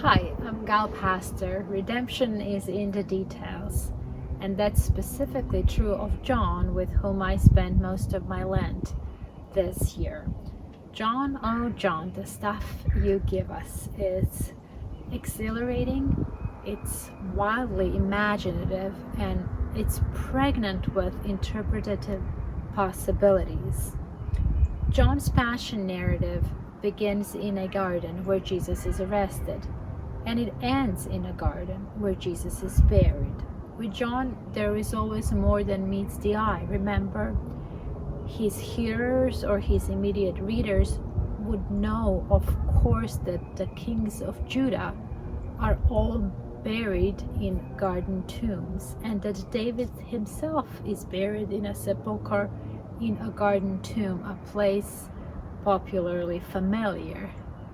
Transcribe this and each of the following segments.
Hi, I'm Gal Pastor. Redemption is in the details, and that's specifically true of John, with whom I spent most of my Lent this year. John, oh John, the stuff you give us is exhilarating, it's wildly imaginative, and it's pregnant with interpretative possibilities. John's passion narrative begins in a garden where Jesus is arrested, and it ends in a garden where Jesus is buried. With John, there is always more than meets the eye. Remember, his hearers or his immediate readers would know, of course, that the kings of Judah are all buried in garden tombs, and that David himself is buried in a sepulchre in a garden tomb, a place popularly familiar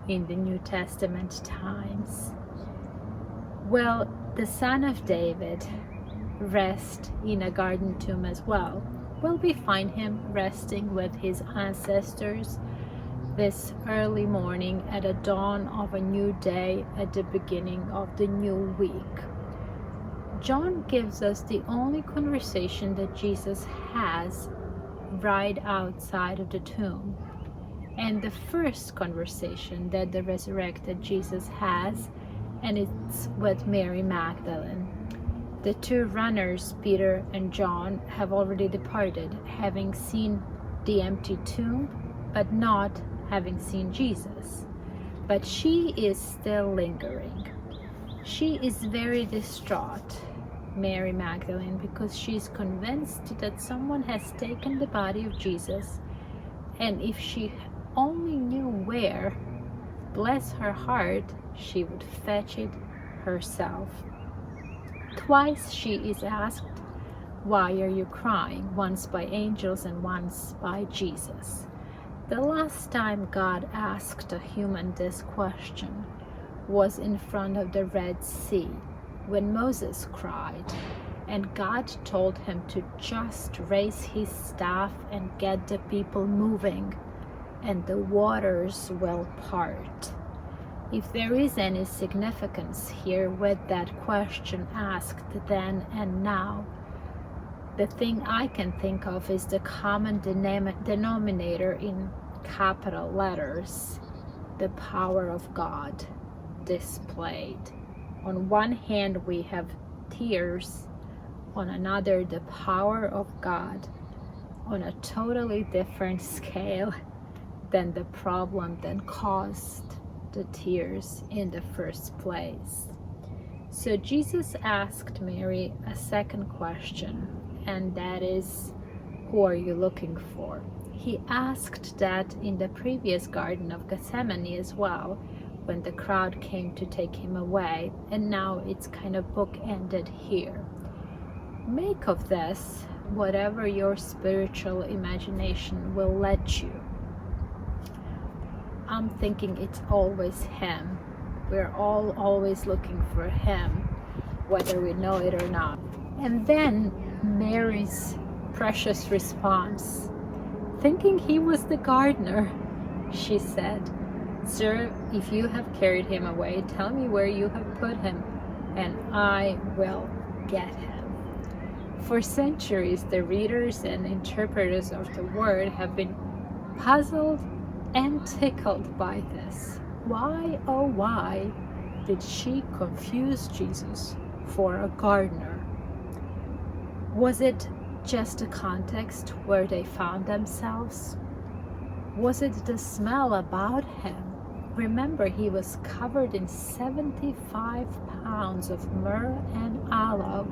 in the New Testament times. Well, the son of David rests in a garden tomb as well. Will we find him resting with his ancestors this early morning at the dawn of a new day, at the beginning of the new week? John gives us the only conversation that Jesus has right outside of the tomb, and the first conversation that the resurrected Jesus has, and it's with Mary Magdalene. The two runners, Peter and John, have already departed, having seen the empty tomb, but not having seen Jesus. But she is still lingering. She is very distraught, Mary Magdalene, because she is convinced that someone has taken the body of Jesus, and if she only knew where, bless her heart, she would fetch it herself. Twice she is asked, "Why are you crying?" once by angels and once by Jesus. The last time God asked a human this question was in front of the Red Sea, when Moses cried, and God told him to just raise his staff and get the people moving, and the waters will part. If there is any significance here with that question asked then and now, the thing I can think of is the common denominator in capital letters: the power of God displayed. On one hand we have tears, on another the power of God, on a totally different scale than the problem that caused the tears in the first place. So Jesus asked Mary a second question, and that is, who are you looking for? He asked that in the previous Garden of Gethsemane as well, when the crowd came to take him away, and now it's kind of bookended here. Make of this whatever your spiritual imagination will let you. I'm thinking it's always him. We're all always looking for him, whether we know it or not. And then Mary's precious response: thinking he was the gardener, she said, "Sir, if you have carried him away, tell me where you have put him, and I will get him." For centuries, the readers and interpreters of the word have been puzzled and tickled by this. Why, oh why, did she confuse Jesus for a gardener? Was it just the context where they found themselves? Was it the smell about him? Remember, he was covered in 75 pounds of myrrh and aloe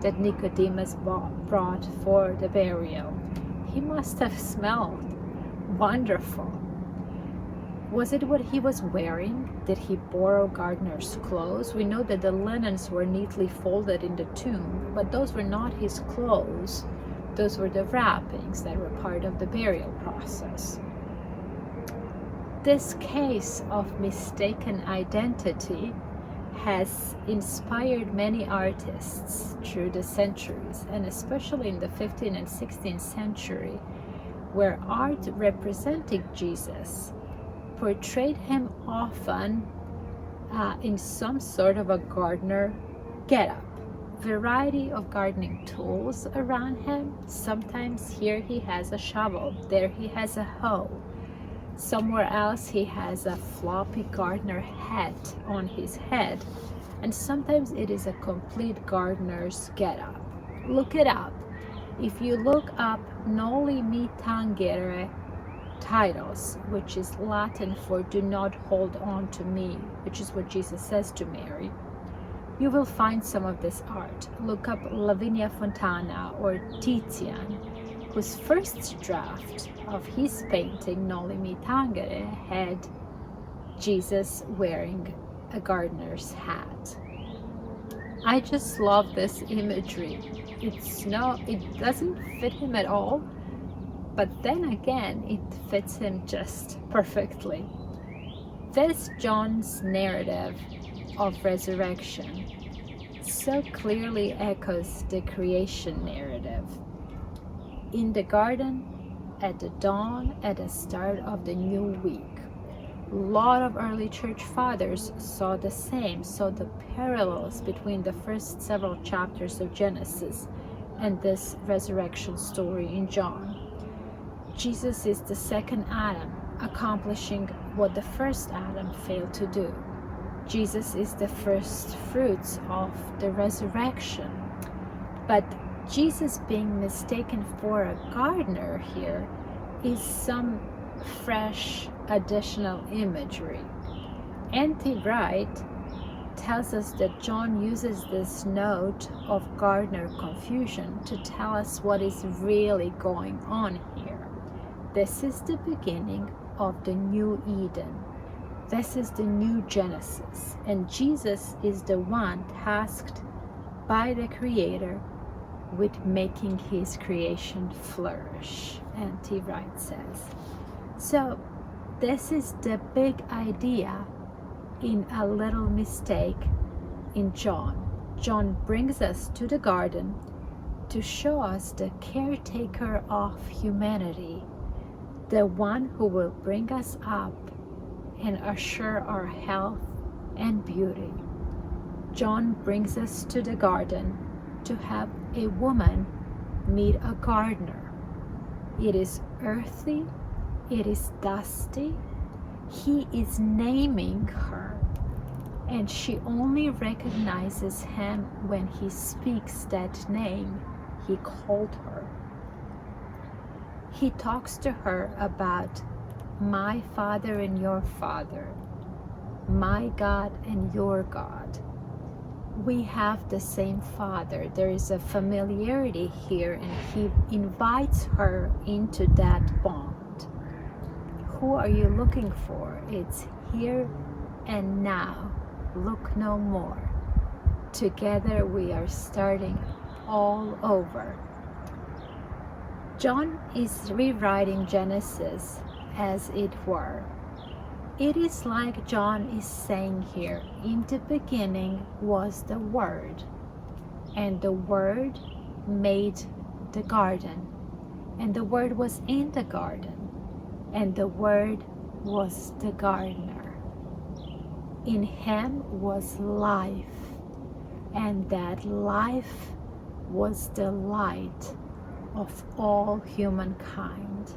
that Nicodemus brought for the burial. He must have smelled wonderful. Was it what he was wearing? Did he borrow gardener's clothes? We know that the linens were neatly folded in the tomb, but those were not his clothes. Those were the wrappings that were part of the burial process. This case of mistaken identity has inspired many artists through the centuries, and especially in the 15th and 16th century, where art representing Jesus portrayed him often in some sort of a gardener getup. Variety of gardening tools around him. Sometimes here he has a shovel, there he has a hoe. Somewhere else he has a floppy gardener hat on his head. And sometimes it is a complete gardener's getup. Look it up. If you look up Noli me tangere titles, which is Latin for do not hold on to me, which is what Jesus says to Mary, you will find some of this art. Look up Lavinia Fontana or Tizian, whose first draft of his painting Noli me tangere had Jesus wearing a gardener's hat. I just love this imagery. It doesn't fit him at all, but then again, it fits him just perfectly. This John's narrative of resurrection so clearly echoes the creation narrative. In the garden, at the dawn, at the start of the new week, a lot of early church fathers saw the same, saw the parallels between the first several chapters of Genesis and this resurrection story in John. Jesus is the second Adam, accomplishing what the first Adam failed to do. Jesus is the first fruits of the resurrection. But Jesus being mistaken for a gardener here is some fresh additional imagery. N.T. Wright tells us that John uses this note of gardener confusion to tell us what is really going on here. This is the beginning of the new Eden. This is the new Genesis, and Jesus is the one tasked by the Creator with making his creation flourish, N.T. Wright says. So this is the big idea in a little mistake in John. John brings us to the garden to show us the caretaker of humanity, the one who will bring us up and assure our health and beauty. John brings us to the garden to have a woman meet a gardener. It is earthy, it is dusty. He is naming her, and she only recognizes him when he speaks that name he called her. He talks to her about my Father and your Father, my God and your God. We have the same Father. There is a familiarity here, and he invites her into that bond. Who are you looking for? It's here and now. Look no more. Together we are starting all over. John is rewriting Genesis as it were. It is like John is saying here, in the beginning was the Word, and the Word made the garden, and the Word was in the garden, and the Word was the gardener. In him was life, and that life was the light of all humankind.